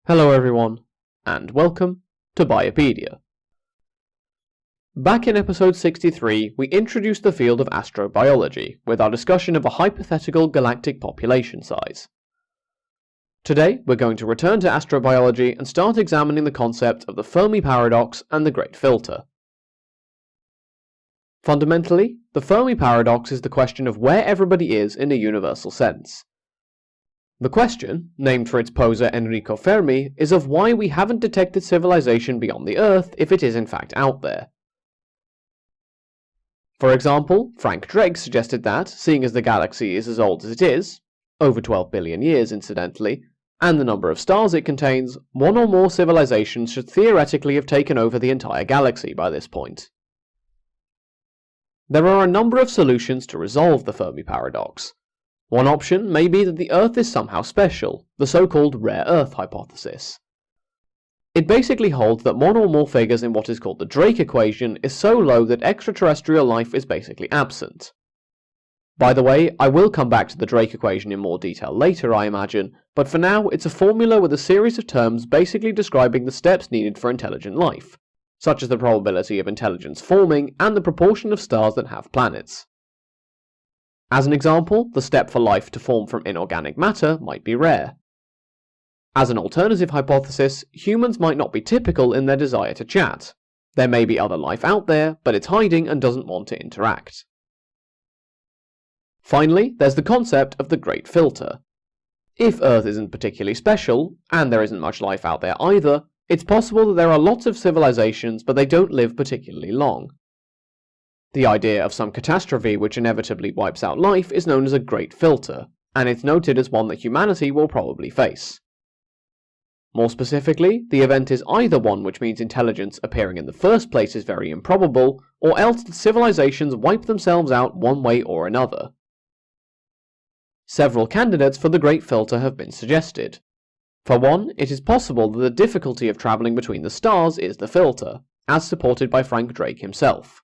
Hello everyone, and welcome to Biopedia. Back in episode 63, we introduced the field of astrobiology with our discussion of a hypothetical galactic population size. Today, we're going to return to astrobiology and start examining the concept of the Fermi paradox and the Great Filter. Fundamentally, the Fermi paradox is the question of where everybody is in a universal sense. The question, named for its poser Enrico Fermi, is of why we haven't detected civilization beyond the Earth if it is in fact out there. For example, Frank Drake suggested that, seeing as the galaxy is as old as it is, over 12 billion years incidentally, and the number of stars it contains, one or more civilizations should theoretically have taken over the entire galaxy by this point. There are a number of solutions to resolve the Fermi paradox. One option may be that the Earth is somehow special, the so-called rare Earth hypothesis. It basically holds that one or more figures in what is called the Drake equation is so low that extraterrestrial life is basically absent. By the way, I will come back to the Drake equation in more detail later, I imagine, but for now it's a formula with a series of terms basically describing the steps needed for intelligent life, such as the probability of intelligence forming and the proportion of stars that have planets. As an example, the step for life to form from inorganic matter might be rare. As an alternative hypothesis, humans might not be typical in their desire to chat. There may be other life out there, but it's hiding and doesn't want to interact. Finally, there's the concept of the Great Filter. If Earth isn't particularly special, and there isn't much life out there either, it's possible that there are lots of civilizations, but they don't live particularly long. The idea of some catastrophe which inevitably wipes out life is known as a Great Filter, and it's noted as one that humanity will probably face. More specifically, the event is either one which means intelligence appearing in the first place is very improbable, or else that civilizations wipe themselves out one way or another. Several candidates for the Great Filter have been suggested. For one, it is possible that the difficulty of travelling between the stars is the filter, as supported by Frank Drake himself.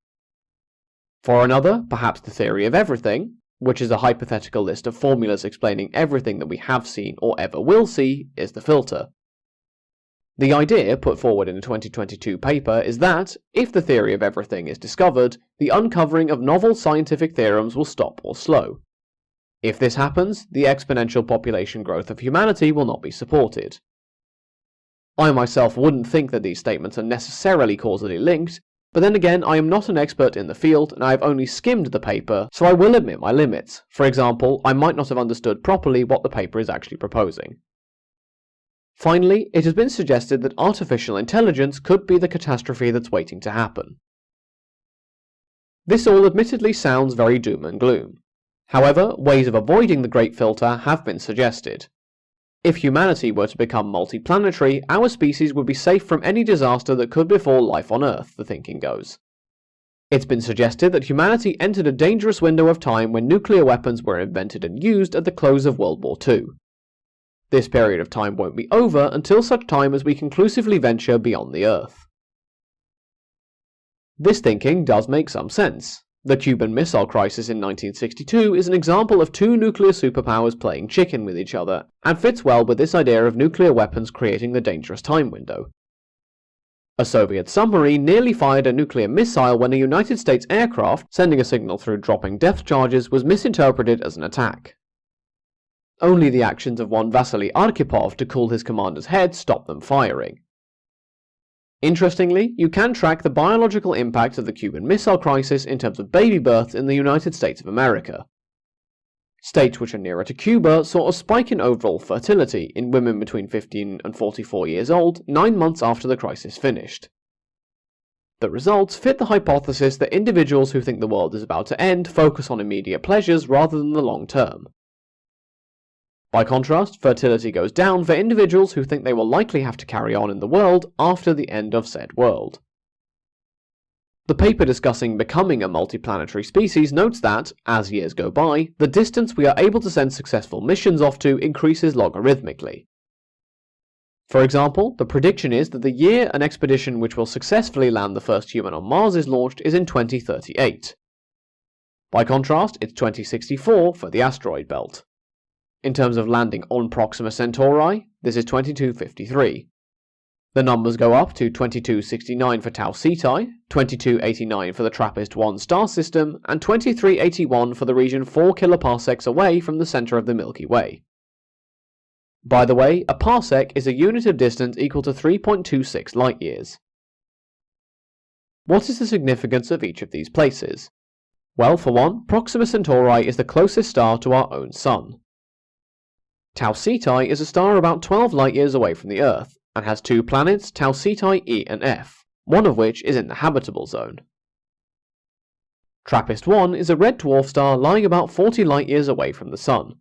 For another, perhaps the theory of everything, which is a hypothetical list of formulas explaining everything that we have seen or ever will see, is the filter. The idea put forward in a 2022 paper is that, if the theory of everything is discovered, the uncovering of novel scientific theorems will stop or slow. If this happens, the exponential population growth of humanity will not be supported. I myself wouldn't think that these statements are necessarily causally linked, but then again, I am not an expert in the field and I have only skimmed the paper, so I will admit my limits. For example, I might not have understood properly what the paper is actually proposing. Finally, it has been suggested that artificial intelligence could be the catastrophe that's waiting to happen. This all admittedly sounds very doom and gloom. However, ways of avoiding the Great Filter have been suggested. If humanity were to become multiplanetary, our species would be safe from any disaster that could befall life on Earth, the thinking goes. It's been suggested that humanity entered a dangerous window of time when nuclear weapons were invented and used at the close of World War II. This period of time won't be over until such time as we conclusively venture beyond the Earth. This thinking does make some sense. The Cuban Missile Crisis in 1962 is an example of two nuclear superpowers playing chicken with each other, and fits well with this idea of nuclear weapons creating the dangerous time window. A Soviet submarine nearly fired a nuclear missile when a United States aircraft, sending a signal through dropping depth charges, was misinterpreted as an attack. Only the actions of one Vasily Arkhipov to cool his commander's head stopped them firing. Interestingly, you can track the biological impact of the Cuban Missile Crisis in terms of baby births in the United States of America. States which are nearer to Cuba saw a spike in overall fertility in women between 15 and 44 years old 9 months after the crisis finished. The results fit the hypothesis that individuals who think the world is about to end focus on immediate pleasures rather than the long term. By contrast, fertility goes down for individuals who think they will likely have to carry on in the world after the end of said world. The paper discussing becoming a multiplanetary species notes that, as years go by, the distance we are able to send successful missions off to increases logarithmically. For example, the prediction is that the year an expedition which will successfully land the first human on Mars is launched is in 2038. By contrast, it's 2064 for the asteroid belt. In terms of landing on Proxima Centauri, this is 2253. The numbers go up to 2269 for Tau Ceti, 2289 for the TRAPPIST-1 star system, and 2381 for the region 4 kiloparsecs away from the centre of the Milky Way. By the way, a parsec is a unit of distance equal to 3.26 light-years. What is the significance of each of these places? Well, for one, Proxima Centauri is the closest star to our own Sun. Tau Ceti is a star about 12 light-years away from the Earth, and has two planets, Tau Ceti E and F, one of which is in the habitable zone. TRAPPIST-1 is a red dwarf star lying about 40 light-years away from the Sun.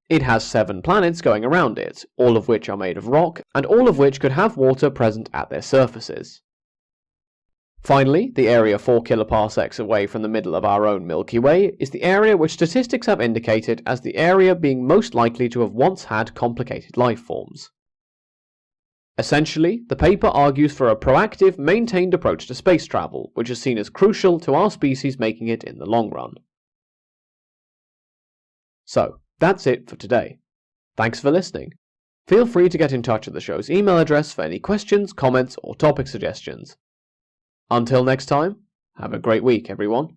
It has 7 planets going around it, all of which are made of rock, and all of which could have water present at their surfaces. Finally, the area 4 kiloparsecs away from the middle of our own Milky Way is the area which statistics have indicated as the area being most likely to have once had complicated life forms. Essentially, the paper argues for a proactive, maintained approach to space travel, which is seen as crucial to our species making it in the long run. So, that's it for today. Thanks for listening. Feel free to get in touch at the show's email address for any questions, comments, or topic suggestions. Until next time, have a great week, everyone.